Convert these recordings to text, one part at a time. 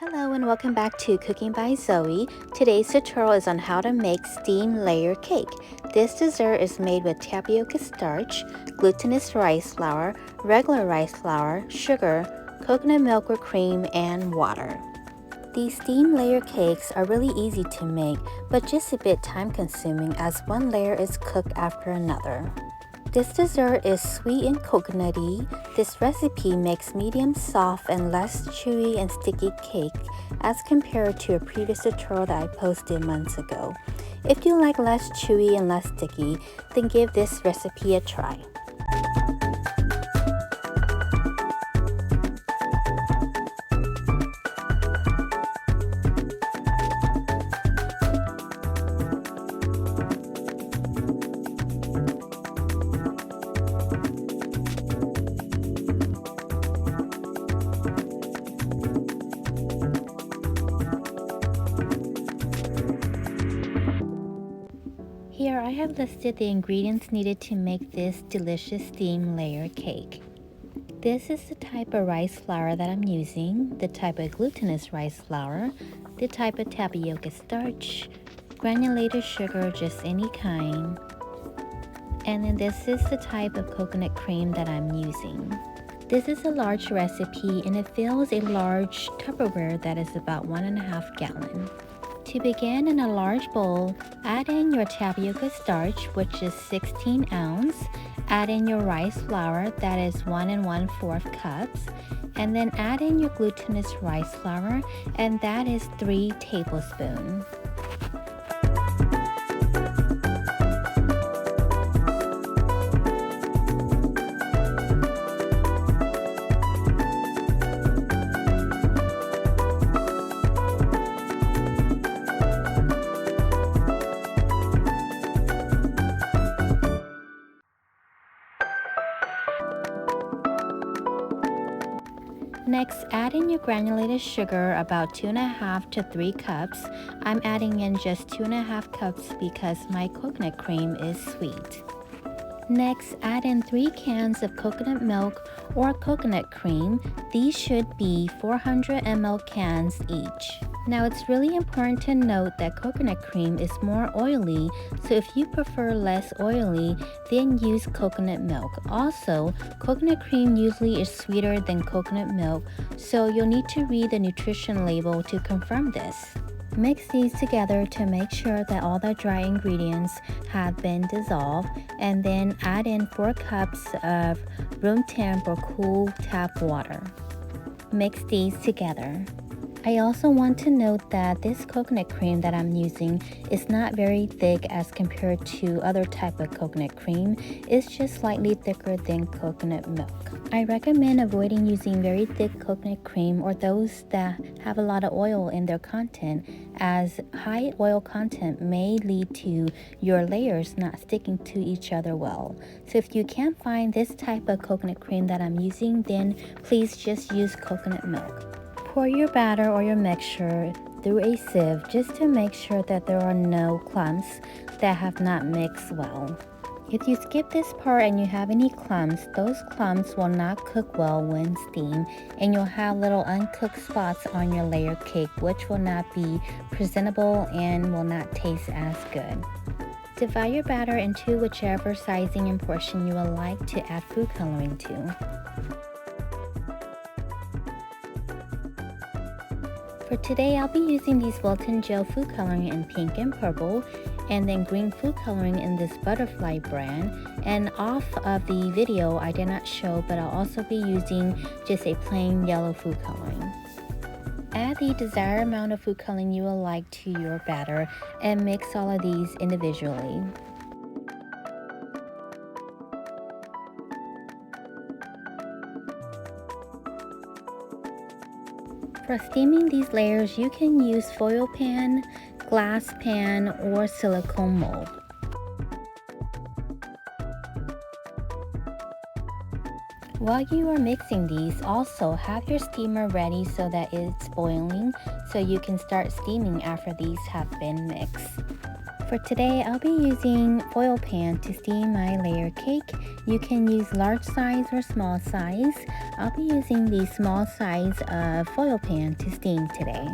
Hello and welcome back to Cooking by Zoe. Today's tutorial is on how to make steamed layer cake. This dessert is made with tapioca starch, glutinous rice flour, regular rice flour, sugar, coconut milk or cream, and water. These steamed layer cakes are really easy to make, but just a bit time consuming as one layer is cooked after another. This dessert is sweet and coconutty. This recipe makes medium soft and less chewy and sticky cake as compared to a previous tutorial that I posted months ago. If you like less chewy and less sticky, then give this recipe a try. Here I have listed the ingredients needed to make this delicious steamed layer cake. This is the type of rice flour that I'm using, the type of glutinous rice flour, the type of tapioca starch, granulated sugar, just any kind, and then this is the type of coconut cream that I'm using. This is a large recipe and it fills a large Tupperware that is about 1.5 gallons. To begin, in a large bowl, add in your tapioca starch, which is 16 ounce. Add in your rice flour, that is 1 1/4 cups. And then add in your glutinous rice flour, and that is 3 tablespoons. Next, add in your granulated sugar, about 2.5 to 3 cups. I'm adding in just 2.5 cups because my coconut cream is sweet. Next, add in 3 cans of coconut milk or coconut cream. These should be 400 ml cans each. Now it's really important to note that coconut cream is more oily, so if you prefer less oily, then use coconut milk. Also, coconut cream usually is sweeter than coconut milk, so you'll need to read the nutrition label to confirm this. Mix these together to make sure that all the dry ingredients have been dissolved, and then add in 4 cups of room temp or cool tap water. Mix these together. I also want to note that this coconut cream that I'm using is not very thick as compared to other type of coconut cream. It's just slightly thicker than coconut milk. I recommend avoiding using very thick coconut cream or those that have a lot of oil in their content, as high oil content may lead to your layers not sticking to each other well. So if you can't find this type of coconut cream that I'm using, then please just use coconut milk. Pour your batter or your mixture through a sieve just to make sure that there are no clumps that have not mixed well. If you skip this part and you have any clumps, those clumps will not cook well when steamed, and you'll have little uncooked spots on your layer cake, which will not be presentable and will not taste as good. Divide your batter into whichever sizing and portion you would like to add food coloring to. For today, I'll be using these Wilton Gel food coloring in pink and purple, and then green food coloring in this butterfly brand. And off of the video, I did not show, but I'll also be using just a plain yellow food coloring. Add the desired amount of food coloring you would like to your batter and mix all of these individually. For steaming these layers, you can use foil pan, glass pan, or silicone mold. While you are mixing these, also have your steamer ready so that it's boiling, so you can start steaming after these have been mixed. For today, I'll be using foil pan to steam my layer cake. You can use large size or small size. I'll be using the small size foil pan to steam today.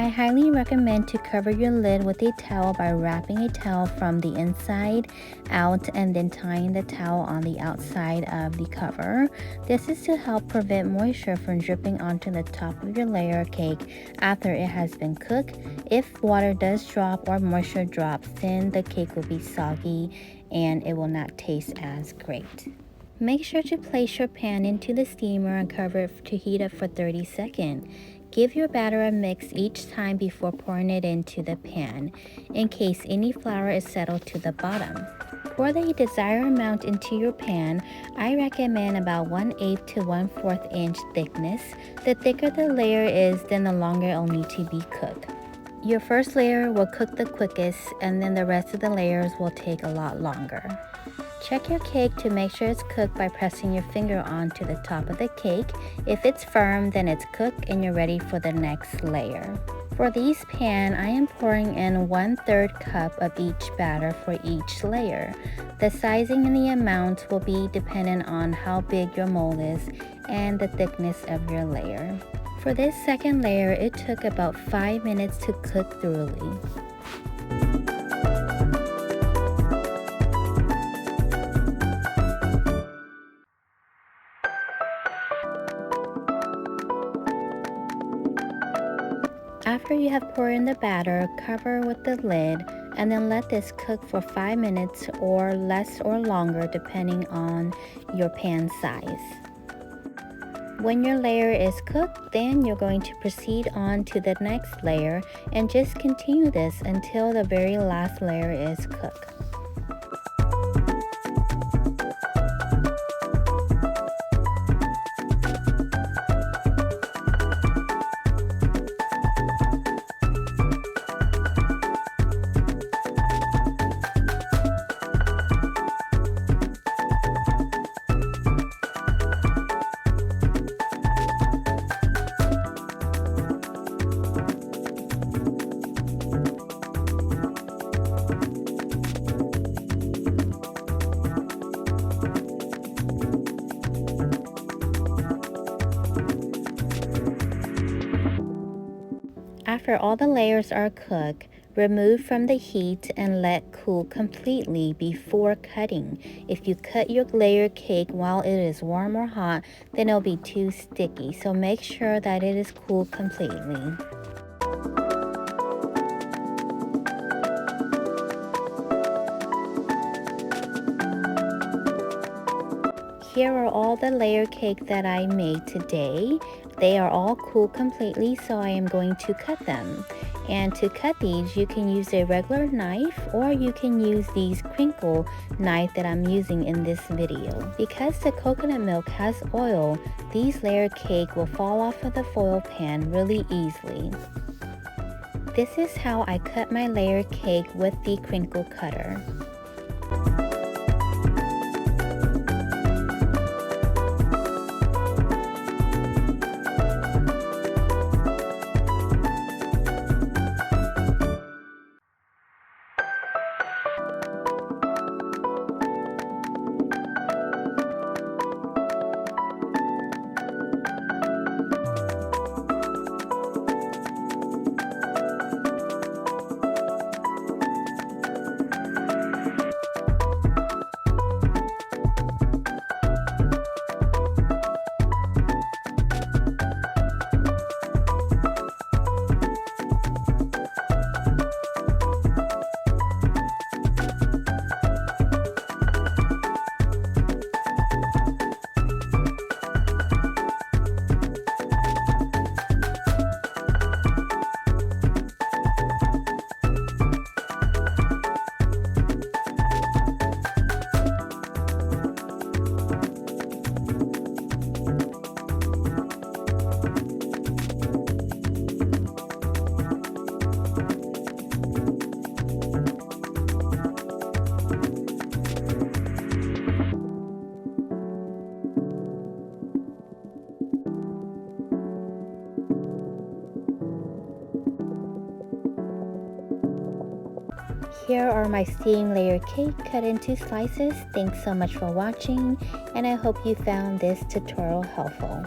I highly recommend to cover your lid with a towel by wrapping a towel from the inside out and then tying the towel on the outside of the cover. This is to help prevent moisture from dripping onto the top of your layer cake after it has been cooked. If water does drop or moisture drops, then the cake will be soggy and it will not taste as great. Make sure to place your pan into the steamer and cover it to heat up for 30 seconds. Give your batter a mix each time before pouring it into the pan, in case any flour is settled to the bottom. Pour the desired amount into your pan. I recommend about 1/8 to 1/4 inch thickness. The thicker the layer is, then the longer it will need to be cooked. Your first layer will cook the quickest, and then the rest of the layers will take a lot longer. Check your cake to make sure it's cooked by pressing your finger onto the top of the cake. If it's firm, then it's cooked and you're ready for the next layer. For these pan, I am pouring in 1/3 cup of each batter for each layer. The sizing and the amount will be dependent on how big your mold is and the thickness of your layer. For this second layer, it took about 5 minutes to cook thoroughly. After you have poured in the batter, cover with the lid and then let this cook for 5 minutes or less or longer depending on your pan size. When your layer is cooked, then you're going to proceed on to the next layer and just continue this until the very last layer is cooked. After all the layers are cooked, remove from the heat and let cool completely before cutting. If you cut your layer cake while it is warm or hot, then it'll be too sticky, so make sure that it is cooled completely. Here are all the layer cake that I made today. They are all cooled completely, so I am going to cut them. And to cut these, you can use a regular knife or you can use these crinkle knife that I'm using in this video. Because the coconut milk has oil, these layer cake will fall off of the foil pan really easily. This is how I cut my layer cake with the crinkle cutter. Here are my steam layer cake cut into slices. Thanks so much for watching, and I hope you found this tutorial helpful.